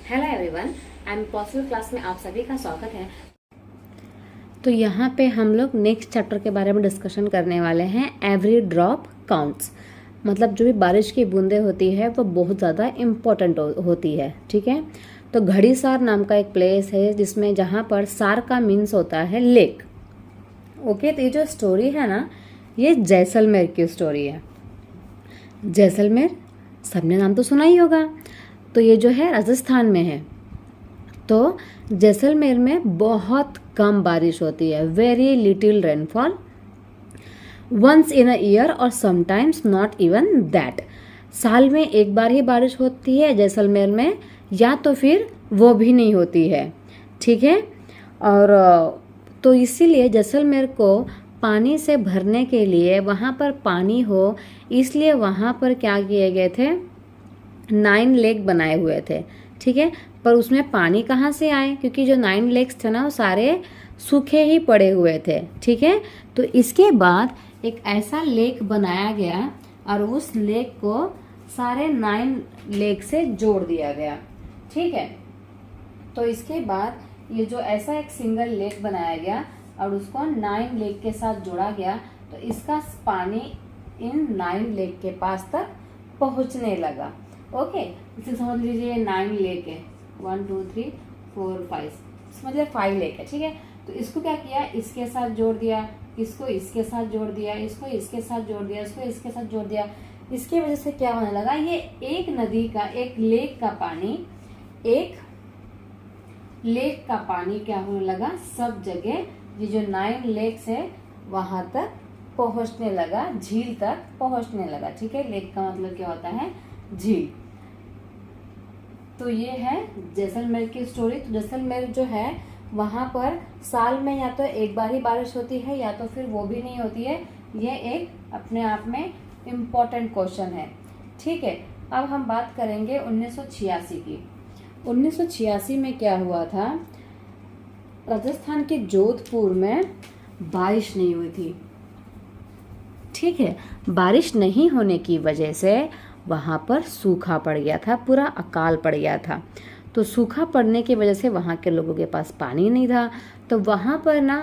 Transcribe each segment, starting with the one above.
Hello everyone, I am possible class में आप सभी का स्वागत है। तो यहाँ पे हम लोग नेक्स्ट चैप्टर के बारे में डिस्कशन करने वाले हैं। एवरी ड्रॉप काउंट्स, मतलब जो भी बारिश की बूंदें होती है वो बहुत ज़्यादा इम्पोर्टेंट होती है। ठीक है, तो घड़ीसार नाम का एक प्लेस है जिसमें जहाँ पर सार का मीन्स होता है लेक। ओके, तो ये जो स्टोरी है ना, ये जैसलमेर की स्टोरी है। जैसलमेर सबने नाम तो सुना ही होगा। तो ये जो है राजस्थान में है। तो जैसलमेर में बहुत कम बारिश होती है, very little rainfall, once in a year और समटाइम्स नॉट इवन दैट। साल में एक बार ही बारिश होती है जैसलमेर में, या तो फिर वो भी नहीं होती है। ठीक है, और तो इसीलिए जैसलमेर को पानी से भरने के लिए, वहाँ पर पानी हो इसलिए वहाँ पर क्या किए गए थे, 9 लेक बनाए हुए थे। ठीक है, पर उसमें पानी कहाँ से आए, क्योंकि जो 9 लेक्स थे ना वो सारे सूखे ही पड़े हुए थे। ठीक है, तो इसके बाद एक ऐसा लेक बनाया गया और उस लेक को सारे 9 लेक से जोड़ दिया गया। ठीक है, तो इसके बाद ये जो ऐसा एक सिंगल लेक बनाया गया और उसको 9 लेक के साथ जोड़ा गया, तो इसका पानी इन 9 लेक के पास तक पहुंचने लगा। ओके, इसे समझ लीजिए 9 लेक है, 1 2 3 4 5, मतलब 5 लेक है। ठीक है, तो इसको क्या किया, इसके साथ जोड़ दिया, इसको इसके साथ जोड़ दिया, इसको इसके साथ जोड़ दिया, इसको इसके साथ जोड़ दिया। इसकी वजह से क्या होने लगा, ये एक नदी का, एक लेक का पानी, एक लेक का पानी क्या होने लगा, सब जगह ये जो 9 लेक्स है वहां तक पहुंचने लगा, झील तक पहुंचने लगा। ठीक है, लेक का मतलब क्या होता है, झील। तो ये है जैसलमेर की स्टोरी। तो जैसलमेर जो है वहां पर साल में या तो एक बार ही बारिश होती है या तो फिर वो भी नहीं होती है। ये एक अपने आप में इम्पोर्टेंट क्वेश्चन है। ठीक है, अब हम बात करेंगे 1986 की। 1986 में क्या हुआ था, राजस्थान के जोधपुर में बारिश नहीं हुई थी। ठीक है, बारिश नहीं होने की वजह से वहाँ पर सूखा पड़ गया था, पूरा अकाल पड़ गया था। तो सूखा पड़ने की वजह से वहाँ के लोगों के पास पानी नहीं था। तो वहाँ पर ना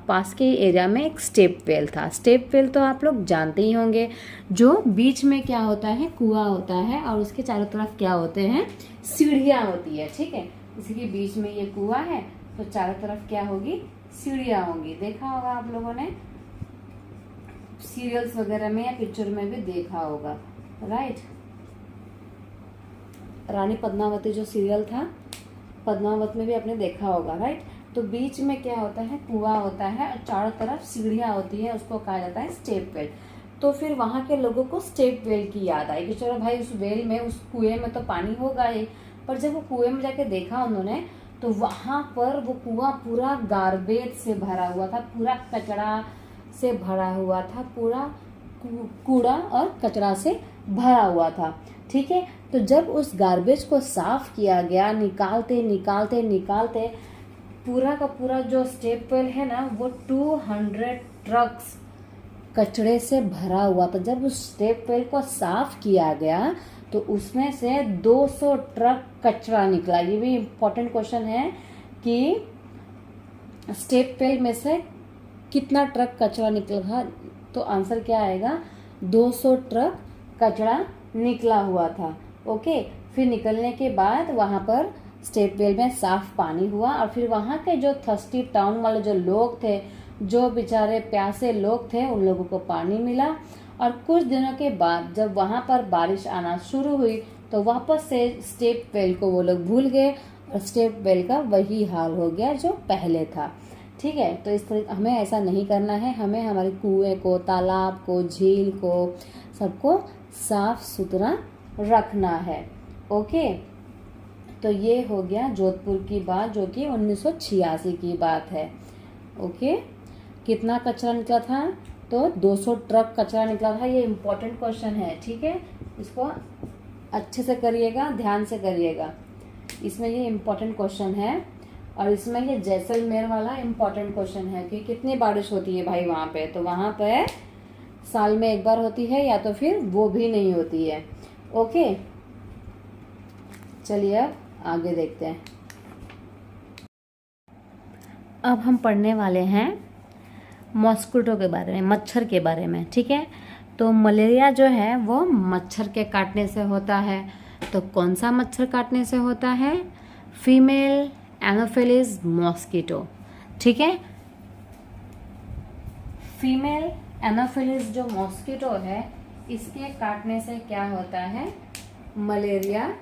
पास के एरिया में एक स्टेप वेल था। स्टेप वेल तो आप लोग जानते ही होंगे, जो बीच में क्या होता है, कुआं होता है और उसके चारों तरफ क्या होते हैं, सीढ़ियाँ होती है। ठीक है, इसी के बीच में ये कुआं है तो चारों तरफ क्या होगी, सीढ़ियाँ होंगी। देखा होगा आप लोगों ने सीरियल्स वगैरह में या पिक्चर में भी देखा होगा, राइट। रानी पद्मावती जो सीरियल था, पद्मावत में भी आपने देखा होगा, राइट। तो बीच में क्या होता है, कुआं होता है और चारों तरफ सीढ़ियाँ होती है, उसको कहा जाता है स्टेप वेल। तो फिर वहाँ के लोगों को स्टेप वेल की याद आई कि चलो भाई उस वेल में, उस कुएं में तो पानी होगा ही। पर जब वो कुएं में जाके देखा उन्होंने, तो वहां पर वो कुआं पूरा गार्बेज से भरा हुआ था, पूरा कचरा से भरा हुआ था, पूरा कूड़ा और कचरा से भरा हुआ था। ठीक है, तो जब उस गार्बेज को साफ किया गया, निकालते निकालते निकालते पूरा का पूरा जो स्टेप वेल है ना, वो 200 ट्रक्स कचड़े से भरा हुआ था। जब उस स्टेप वेल को साफ किया गया तो उसमें से 200 ट्रक कचरा निकला। ये भी इम्पोर्टेंट क्वेश्चन है कि स्टेप वेल में से कितना ट्रक कचरा निकला था, तो आंसर क्या आएगा, 200 ट्रक कचरा निकला हुआ था। ओके, फिर निकलने के बाद वहां पर स्टेप वेल में साफ पानी हुआ और फिर वहां के जो थर्स्टी टाउन वाले जो लोग थे, जो बेचारे प्यासे लोग थे, उन लोगों को पानी मिला। और कुछ दिनों के बाद जब वहां पर बारिश आना शुरू हुई तो वापस से स्टेप वेल को वो लोग भूल गए और स्टेप वेल का वही हाल हो गया जो पहले था। ठीक है, तो इस तरह हमें ऐसा नहीं करना है। हमें हमारे कुएं को, तालाब को, झील को, सबको साफ सुथरा रखना है। ओके, तो ये हो गया जोधपुर की बात, जो कि 1986 की बात है। ओके, कितना कचरा निकला था, तो 200 ट्रक कचरा निकला था। ये इम्पोर्टेंट क्वेश्चन है। ठीक है, इसको अच्छे से करिएगा, ध्यान से करिएगा, इसमें ये इम्पोर्टेंट क्वेश्चन है। और इसमें ये जैसलमेर वाला इम्पोर्टेंट क्वेश्चन है कि कितनी बारिश होती है भाई वहाँ पे, तो वहाँ पे साल में एक बार होती है या तो फिर वो भी नहीं होती है। ओके, चलिए अब आगे देखते हैं। अब हम पढ़ने वाले हैं मॉस्किटो के बारे में, मच्छर के बारे में, ठीक है। तो मलेरिया जो है वो मच्छर के काटने से होता है। तो कौन सा मच्छर काटने से होता है? फीमेल एनोफिलिस मॉस्किटो, ठीक है। फीमेल एनोफिलिस जो मॉस्किटो है, इसके काटने से क्या होता है? मलेरिया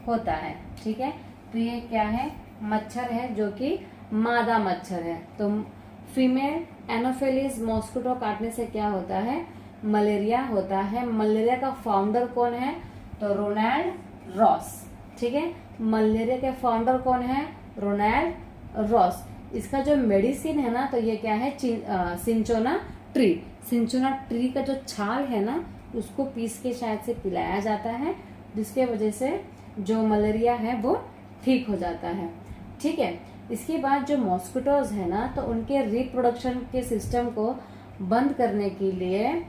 होता है, ठीक है। तो ये क्या है? मच्छर है जो कि मादा मच्छर है। तो फीमेल एनोफिलिस मॉस्किटो काटने से क्या होता है? मलेरिया होता है। मलेरिया का फाउंडर कौन है? तो रोनाल्ड रॉस, ठीक है। मलेरिया के फाउंडर कौन है? Ronald Ross. इसका जो मेडिसिन है ना, तो ये क्या है? सिंचोना ट्री। सिंचोना ट्री का जो छाल है ना, उसको पीस के शायद से पिलाया जाता है, जिसके वजह से जो मलेरिया है वो ठीक हो जाता है, ठीक है। इसके बाद जो मॉस्किटोज है ना, तो उनके रिप्रोडक्शन के सिस्टम को बंद करने के लिए,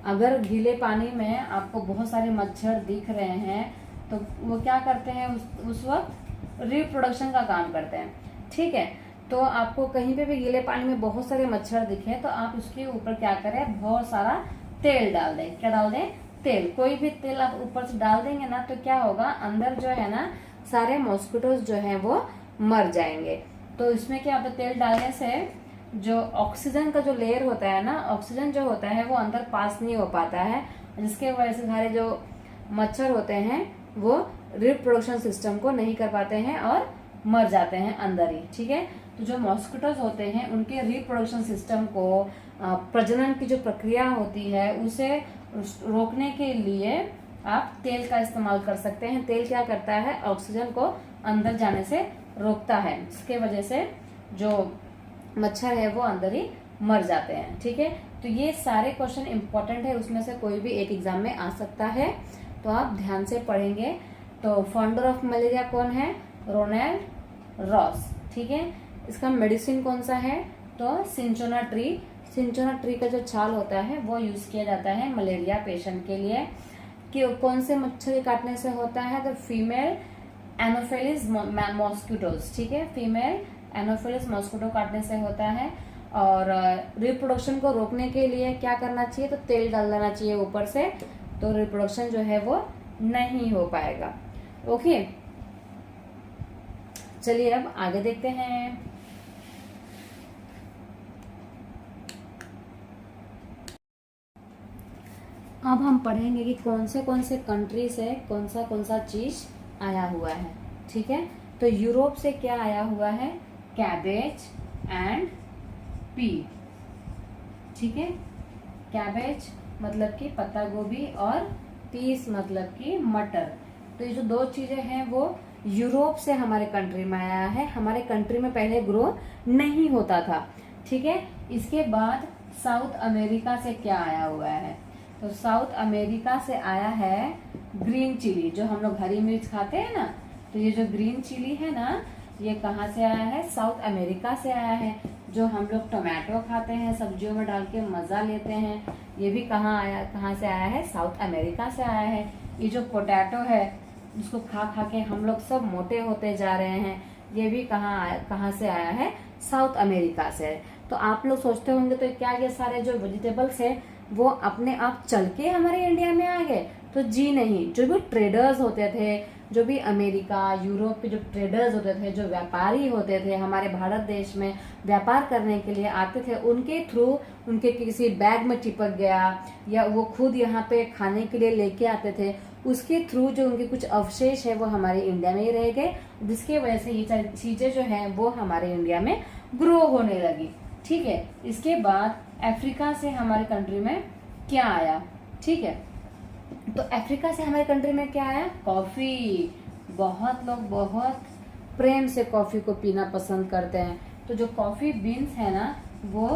अगर गीले पानी में आपको बहुत सारे मच्छर दिख रहे हैं, तो वो क्या करते हैं? उस वक्त रिप्रोडक्शन का काम करते हैं, ठीक है। तो आपको कहीं पे भी गीले पानी में बहुत सारे मच्छर दिखे, तो आप उसके ऊपर क्या करें? बहुत सारा तेल डाल दें। क्या डाल दें? तेल। कोई भी तेल आप ऊपर से डाल देंगे ना, तो क्या होगा? अंदर जो है ना, सारे मॉस्किटोज जो है वो मर जाएंगे। तो इसमें क्या होता है? तेल डालने से जो ऑक्सीजन का जो लेयर होता है ना, ऑक्सीजन जो होता है वो अंदर पास नहीं हो पाता है, जिसके वजह से सारे जो मच्छर होते हैं वो रिप्रोडक्शन सिस्टम को नहीं कर पाते हैं और मर जाते हैं अंदर ही, ठीक है। तो जो मॉस्किटोज होते हैं, उनके रिप्रोडक्शन सिस्टम को, प्रजनन की जो प्रक्रिया होती है, उसे रोकने के लिए आप तेल का इस्तेमाल कर सकते हैं। तेल क्या करता है? ऑक्सीजन को अंदर जाने से रोकता है, जिसके वजह से जो मच्छर है वो अंदर ही मर जाते हैं, ठीक है। तो ये सारे क्वेश्चन इंपॉर्टेंट है, उसमें से कोई भी एक एग्जाम में आ सकता है, तो आप ध्यान से पढ़ेंगे। तो फाउंडर ऑफ मलेरिया कौन है? रोनाल्ड रॉस, ठीक है। इसका मेडिसिन कौन सा है? तो सिंचोना ट्री। सिंचोना ट्री का जो छाल होता है वो यूज किया जाता है मलेरिया पेशेंट के लिए। कि कौन से मच्छर के काटने से होता है? तो फीमेल एनोफिलिस मॉस्किटोज, ठीक है। फीमेल एनोफिलिस मॉस्किटो काटने से होता है। और रिप्रोडक्शन को रोकने के लिए क्या करना चाहिए? तो तेल डाल देना चाहिए ऊपर से, तो रिप्रोडक्शन जो है वो नहीं हो पाएगा। ओके, चलिए अब आगे देखते हैं। अब हम पढ़ेंगे कि कौन से कंट्री से कौन सा चीज आया हुआ है, ठीक है। तो यूरोप से क्या आया हुआ है? कैबेज एंड पी, ठीक है। कैबेज मतलब कि पत्ता गोभी, और पीस मतलब कि मटर। तो ये जो दो चीजें हैं वो यूरोप से हमारे कंट्री में आया है। हमारे कंट्री में पहले ग्रो नहीं होता था, ठीक है। इसके बाद साउथ अमेरिका से क्या आया हुआ है? तो साउथ अमेरिका से आया है ग्रीन चिली, जो हम लोग हरी मिर्च खाते हैं ना। तो ये जो ग्रीन चिली है ना, ये कहाँ से आया है? साउथ अमेरिका से आया है। जो हम लोग टोमेटो खाते हैं, सब्जियों में डाल के मजा लेते हैं, ये भी कहाँ से आया है? साउथ अमेरिका से आया है। ये जो पोटैटो है, जिसको खा खा के हम लोग सब मोटे होते जा रहे हैं, ये भी कहाँ से आया है? साउथ अमेरिका से। तो आप लोग सोचते होंगे तो क्या ये सारे जो वेजिटेबल्स है वो अपने आप चल के हमारे इंडिया में आ गए? तो जी नहीं। जो भी ट्रेडर्स होते थे, जो भी अमेरिका यूरोप के जो ट्रेडर्स होते थे, जो व्यापारी होते थे, हमारे भारत देश में व्यापार करने के लिए आते थे, उनके थ्रू उनके किसी बैग में चिपक गया, या वो खुद यहाँ पे खाने के लिए लेके आते थे, उसके थ्रू जो उनके कुछ अवशेष है वो हमारे इंडिया में ही रह गए, जिसके वजह से ये सारी चीजें जो है वो हमारे इंडिया में ग्रो होने लगी, ठीक है। इसके बाद अफ्रीका से हमारे कंट्री में क्या आया? ठीक है, तो अफ्रीका से हमारे कंट्री में क्या आया? कॉफी। बहुत लोग बहुत प्रेम से कॉफी को पीना पसंद करते हैं। तो जो कॉफी बीन्स है ना, वो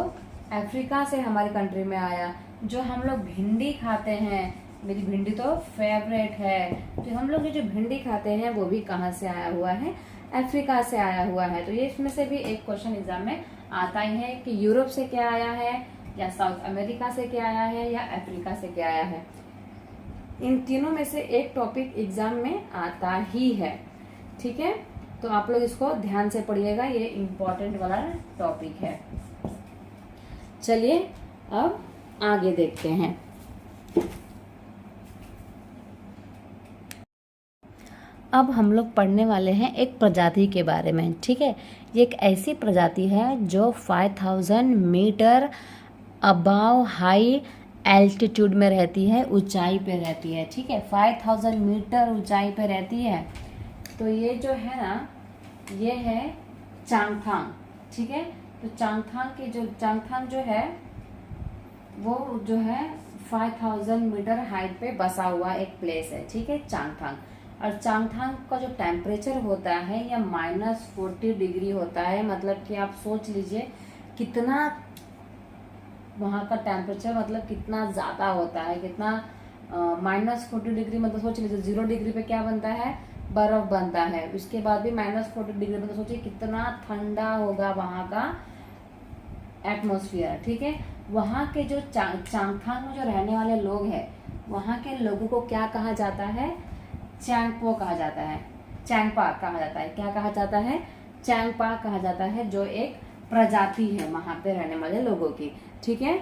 अफ्रीका से हमारे कंट्री में आया। जो हम लोग भिंडी खाते हैं, मेरी भिंडी तो फेवरेट है, तो हम लोग ये जो भिंडी खाते हैं वो भी कहाँ से आया हुआ है? अफ्रीका से आया हुआ है। तो ये इसमें से भी एक क्वेश्चन एग्जाम में आता ही है कि यूरोप से क्या आया है, या साउथ अमेरिका से क्या आया है, या अफ्रीका से क्या आया है। इन तीनों में से एक टॉपिक एग्जाम में आता ही है। ठीक है, तो आप लोग इसको ध्यान से पढ़िएगा, ये इम्पोर्टेंट वाला टॉपिक है। चलिए अब आगे देखते हैं। अब हम लोग पढ़ने वाले हैं एक प्रजाति के बारे में, ठीक है। ये एक ऐसी प्रजाति है जो 5000 मीटर अबाव हाई एल्टीट्यूड में रहती है, ऊंचाई पे रहती है, ठीक है। 5000 मीटर ऊंचाई पे रहती है। तो ये जो है ना, ये है चांगथांग, ठीक है। तो चांगथांग जो है वो जो है 5000 मीटर हाइट पे बसा हुआ एक प्लेस है, ठीक है, चांगथांग। और चांगथांग का जो टेम्परेचर होता है या -40 डिग्री होता है। मतलब कि आप सोच लीजिए कितना वहाँ का टेम्परेचर, मतलब कितना ज़्यादा होता है, कितना -40 डिग्री, मतलब सोच लीजिए 0 डिग्री पे क्या बनता है, बर्फ बनता है। उसके बाद भी -40 डिग्री, मतलब सोचिए कितना ठंडा होगा वहाँ का एटमोसफियर, ठीक है। वहाँ के जो चांगथांग में जो रहने वाले लोग हैं, वहाँ के लोगों को क्या कहा जाता है, चैंगपो कहा जाता है, चैंगपा कहा जाता है। क्या कहा जाता है, चैंगपा कहा जाता है, जो एक प्रजाति है वहां पे रहने वाले लोगों की, ठीक है।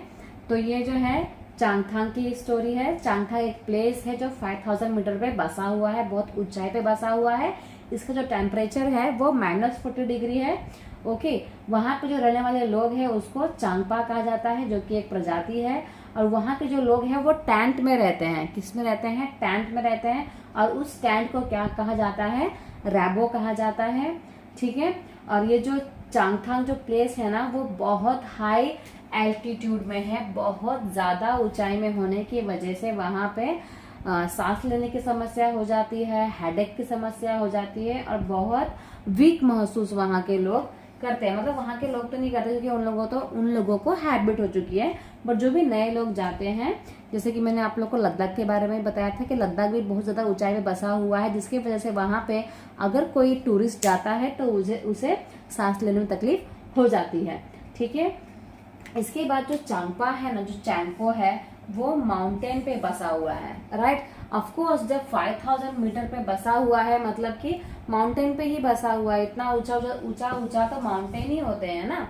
तो ये जो है चांगथांग की स्टोरी है। चांगथांग एक प्लेस है जो 5000 मीटर पे बसा हुआ है, बहुत ऊंचाई पे बसा हुआ है। इसका जो टेम्परेचर है वो -40 डिग्री है, ओके। वहां पे जो रहने वाले लोग हैं उसको चांगपा कहा जाता है, जो कि एक प्रजाति है। और वहाँ के जो लोग हैं वो टेंट में रहते हैं। किस में रहते हैं, टेंट में रहते हैं। और उस टेंट को क्या कहा जाता है, रैबो कहा जाता है, ठीक है। और ये जो चांगथांग जो प्लेस है ना, वो बहुत हाई एल्टीट्यूड में है। बहुत ज्यादा ऊंचाई में होने की वजह से वहां पे सांस लेने की समस्या हो जाती है, हेडेक की समस्या हो जाती है, और बहुत वीक महसूस वहां के लोग करते हैं। मतलब वहां के लोग तो नहीं करते क्योंकि उन लोगों को हैबिट हो चुकी है। बट जो भी नए लोग जाते हैं, जैसे कि मैंने आप लोग को लद्दाख के बारे में बताया था कि लद्दाख भी बहुत ज्यादा ऊंचाई में बसा हुआ है, जिसकी वजह से वहां पे अगर कोई टूरिस्ट जाता है तो उसे सांस लेने में तकलीफ हो जाती है, ठीक है। इसके बाद जो चांगपा है ना, जो चैंगपो है, वो माउंटेन पे बसा हुआ है, राइट। ऑफकोर्स जब 5000 मीटर पे बसा हुआ है, मतलब कि माउंटेन पे ही बसा हुआ है। इतना ऊंचा तो माउंटेन ही होते हैं ना,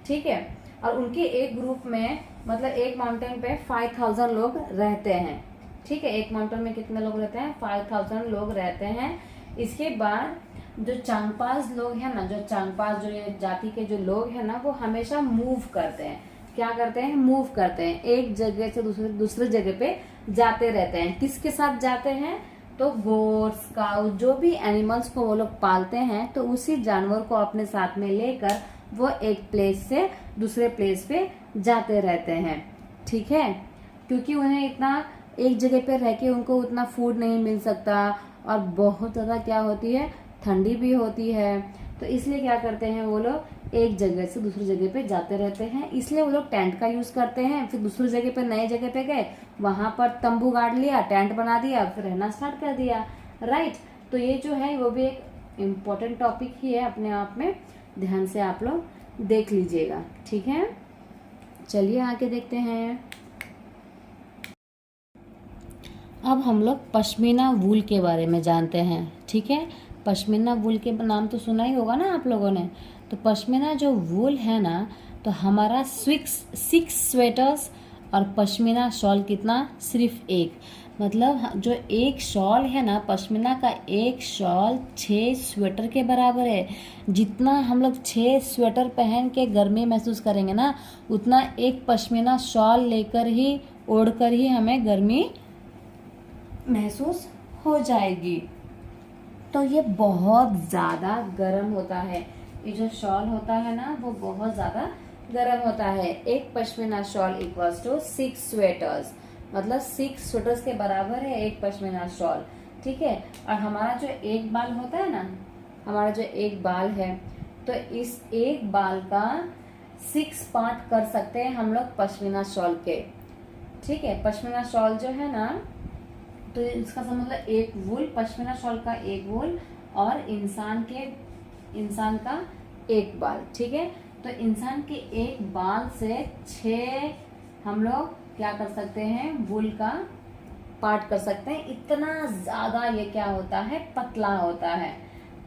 ठीक है। और उनके एक ग्रुप में, मतलब एक माउंटेन पे 5000 लोग रहते हैं, ठीक है। एक माउंटेन में कितने लोग रहते हैं, 5000 लोग रहते हैं। इसके बाद जो चांगपास लोग हैं ना, जो चांगपास जो ये जाति के जो लोग हैं ना, वो हमेशा मूव करते हैं। क्या करते हैं, मूव करते हैं, एक जगह से दूसरे जगह पे जाते रहते हैं। किसके साथ जाते हैं, तो गोट्स, काउ, जो भी एनिमल्स को वो लोग पालते हैं, तो उसी जानवर को अपने साथ में लेकर वो एक प्लेस से दूसरे प्लेस पे जाते रहते हैं, ठीक है। क्योंकि उन्हें इतना एक जगह पे रह के उनको उतना फूड नहीं मिल सकता, और बहुत ज्यादा क्या होती है, ठंडी भी होती है। तो इसलिए क्या करते हैं, वो लोग एक जगह से दूसरी जगह पे जाते रहते हैं। इसलिए वो लोग टेंट का यूज करते हैं। फिर दूसरी जगह पे, नए जगह पे गए, वहां पर तंबू गाड़ लिया, टेंट बना दिया, फिर रहना स्टार्ट कर दिया, राइट। तो ये जो है वो भी एक इम्पोर्टेंट टॉपिक ही है अपने आप में, ध्यान से आप लोग देख लीजिएगा, ठीक है। चलिए आगे देखते हैं। अब हम लोग पश्मीना वूल के बारे में जानते हैं, ठीक है। पश्मीना वूल के नाम तो सुना ही होगा ना आप लोगों ने। तो पश्मीना जो वूल है ना, तो हमारा 6 स्वेटर्स और पश्मीना शॉल कितना, सिर्फ एक। मतलब जो एक शॉल है ना, पश्मीना का एक शॉल 6 स्वेटर के बराबर है। जितना हम लोग 6 स्वेटर पहन के गर्मी महसूस करेंगे ना, उतना एक पश्मीना शॉल लेकर ही, ओढ़कर ही हमें गर्मी महसूस हो जाएगी। तो ये बहुत ज़्यादा गर्म होता है। ये जो शॉल होता है ना, वो बहुत ज़्यादा गर्म होता है। एक pashmina shawl equals to 6 sweaters, मतलब 6 स्वेटर्स के बराबर है एक पश्मीना शॉल, ठीक है। और हमारा जो एक बाल होता है ना, हमारा जो एक बाल है, तो इस एक बाल का 6 पार्ट कर सकते हैं हम लोग पश्मीना शॉल के, ठीक है। पश्मीना शॉल जो है ना, तो इसका मतलब एक वूल, पश्मीना शॉल का एक वूल, और इंसान का एक बाल, ठीक है। तो इंसान के एक बाल से 6 हम लोग क्या कर सकते हैं, वूल का पार्ट कर सकते हैं। इतना ज्यादा ये क्या होता है, पतला होता है।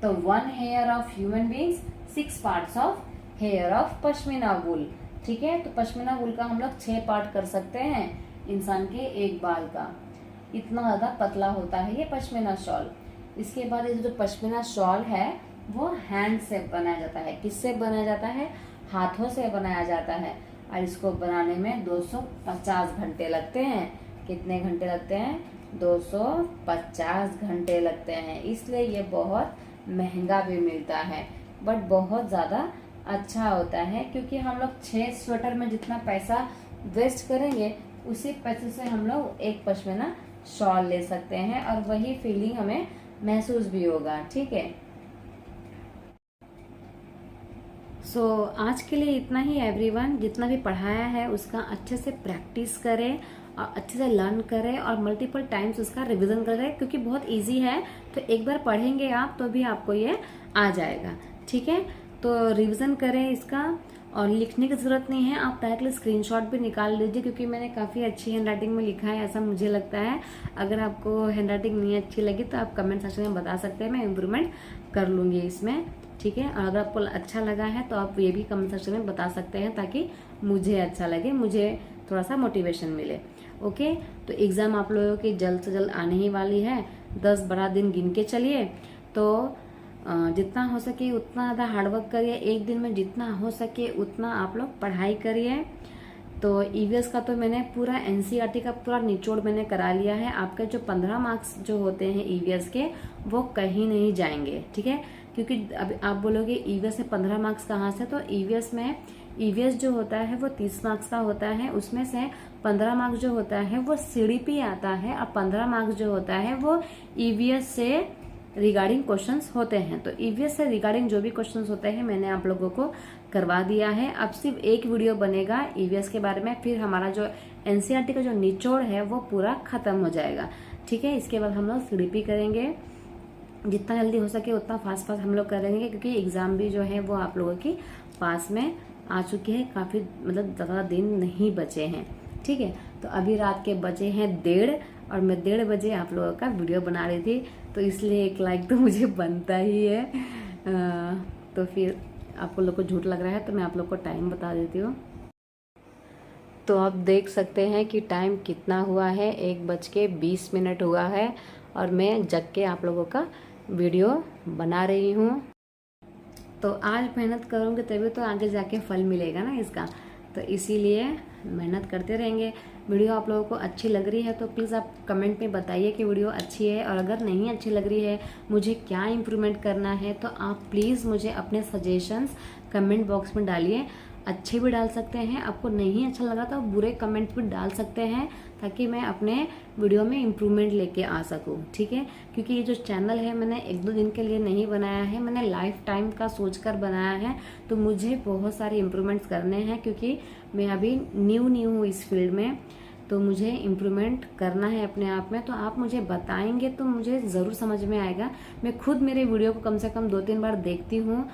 तो 1 hair of human beings, 6 parts of hair of pashmina wool. ठीक है, तो पश्मीना वूल का हम लोग 6 पार्ट कर सकते हैं इंसान के एक बाल का। इतना ज्यादा पतला होता है ये पश्मीना शॉल। इसके बाद ये जो पश्मीना शॉल है वो हैंड से बनाया जाता है। किससे बनाया जाता है? हाथों से बनाया जाता है। और इसको बनाने में 250 घंटे लगते हैं। कितने घंटे लगते हैं? 250 घंटे लगते हैं। इसलिए ये बहुत महंगा भी मिलता है, बट बहुत ज्यादा अच्छा होता है, क्योंकि हम लोग 6 स्वेटर में जितना पैसा वेस्ट करेंगे उसी पैसे से हम लोग एक पश्मीना शॉल ले सकते हैं और वही फीलिंग हमें महसूस भी होगा। ठीक है, आज के लिए इतना ही एवरीवन। जितना भी पढ़ाया है उसका अच्छे से प्रैक्टिस करें और अच्छे से लर्न करें और मल्टीपल टाइम्स उसका रिवीजन करें, क्योंकि बहुत इजी है। तो एक बार पढ़ेंगे आप तो भी आपको ये आ जाएगा। ठीक है, तो रिवीजन करें इसका, और लिखने की जरूरत नहीं है, आप डायरेक्टली स्क्रीनशॉट भी निकाल लीजिए, क्योंकि मैंने काफ़ी अच्छी हैंडराइटिंग में लिखा है ऐसा मुझे लगता है। अगर आपको हैंडराइटिंग नहीं अच्छी लगी तो आप कमेंट सेक्शन में बता सकते हैं, मैं इम्प्रूवमेंट कर लूँगी इसमें। ठीक है, और अगर आपको अच्छा लगा है तो आप ये भी कमेंट सेक्शन में बता सकते हैं, ताकि मुझे अच्छा लगे, मुझे थोड़ा सा मोटिवेशन मिले। ओके, तो एग्ज़ाम आप लोगों की जल्द से जल्द आने ही वाली है। 10-12 दिन गिन के चलिए। तो जितना हो सके उतना ज़्यादा हार्डवर्क करिए। एक दिन में जितना हो सके उतना आप लोग पढ़ाई करिए। तो ईवीएस का तो मैंने पूरा एनसीईआरटी का पूरा निचोड़ मैंने करा लिया है। आपके जो 15 मार्क्स जो होते हैं ईवीएस के, वो कहीं नहीं जाएंगे। ठीक है, क्योंकि अब आप बोलोगे ईवीएस में 15 मार्क्स कहाँ से, तो ईवीएस जो होता है वो 30 मार्क्स का होता है। उसमें से 15 मार्क्स जो होता है वो सीडीपी आता है, और 15 मार्क्स जो होता है वो ईवीएस से रिगार्डिंग क्वेश्चंस होते हैं। तो ईवीएस से रिगार्डिंग जो भी क्वेश्चंस होते हैं मैंने आप लोगों को करवा दिया है। अब सिर्फ एक वीडियो बनेगा ईवीएस के बारे में, फिर हमारा जो एनसीईआरटी का जो निचोड़ है वो पूरा खत्म हो जाएगा। ठीक है, इसके बाद हम लोग सीडीपी करेंगे। जितना जल्दी हो सके उतना फास्ट हम लोग करेंगे, क्योंकि एग्जाम भी जो है वो आप लोगों की पास में आ चुकी है। काफी मतलब ज्यादा दिन नहीं बचे हैं। ठीक है, तो अभी रात के बजे हैं 1:30 और मैं 1:30 बजे आप लोगों का वीडियो बना रही थी, तो इसलिए एक लाइक तो मुझे बनता ही है। तो फिर आपको लोग को झूठ लग रहा है तो मैं आप लोग को टाइम बता देती हूँ। तो आप देख सकते हैं कि टाइम कितना हुआ है, 1:20 हुआ है, और मैं जग के आप लोगों का वीडियो बना रही हूँ। तो आज मेहनत करूँगी तभी तो आगे जाके फल मिलेगा ना इसका, तो इसीलिए मेहनत करते रहेंगे। वीडियो आप लोगों को अच्छी लग रही है तो प्लीज़ आप कमेंट में बताइए कि वीडियो अच्छी है, और अगर नहीं अच्छी लग रही है, मुझे क्या इम्प्रूवमेंट करना है, तो आप प्लीज़ मुझे अपने सजेशंस कमेंट बॉक्स में डालिए। अच्छे भी डाल सकते हैं, आपको नहीं अच्छा लगा तो बुरे कमेंट्स भी डाल सकते हैं, ताकि मैं अपने वीडियो में इम्प्रूवमेंट लेके आ सकूं। ठीक है, क्योंकि ये जो चैनल है मैंने 1-2 दिन के लिए नहीं बनाया है, मैंने लाइफ टाइम का सोचकर बनाया है। तो मुझे बहुत सारे इम्प्रूवमेंट्स करने हैं, क्योंकि मैं अभी न्यू हूँ इस फील्ड में, तो मुझे इम्प्रूवमेंट करना है अपने आप में। तो आप मुझे बताएंगे तो मुझे ज़रूर समझ में आएगा। मैं खुद मेरे वीडियो को कम से कम 2-3 बार देखती हूँ,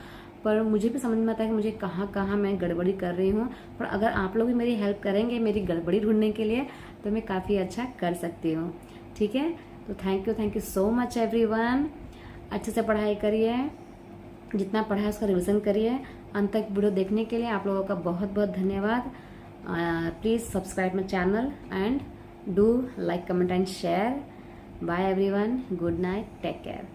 पर मुझे भी समझ में आता है कि मुझे कहाँ मैं गड़बड़ी कर रही हूँ। पर अगर आप लोग भी मेरी हेल्प करेंगे मेरी गड़बड़ी ढूंढने के लिए, तो मैं काफ़ी अच्छा कर सकती हूँ। ठीक है, तो thank you so much everyone. अच्छे से पढ़ाई करिए, जितना पढ़ा है उसका रिविज़न करिए। अंत तक वीडियो देखने के लिए आप लोगों का बहुत बहुत धन्यवाद। Please subscribe my channel and do like, comment and share. Bye everyone, good night, take care.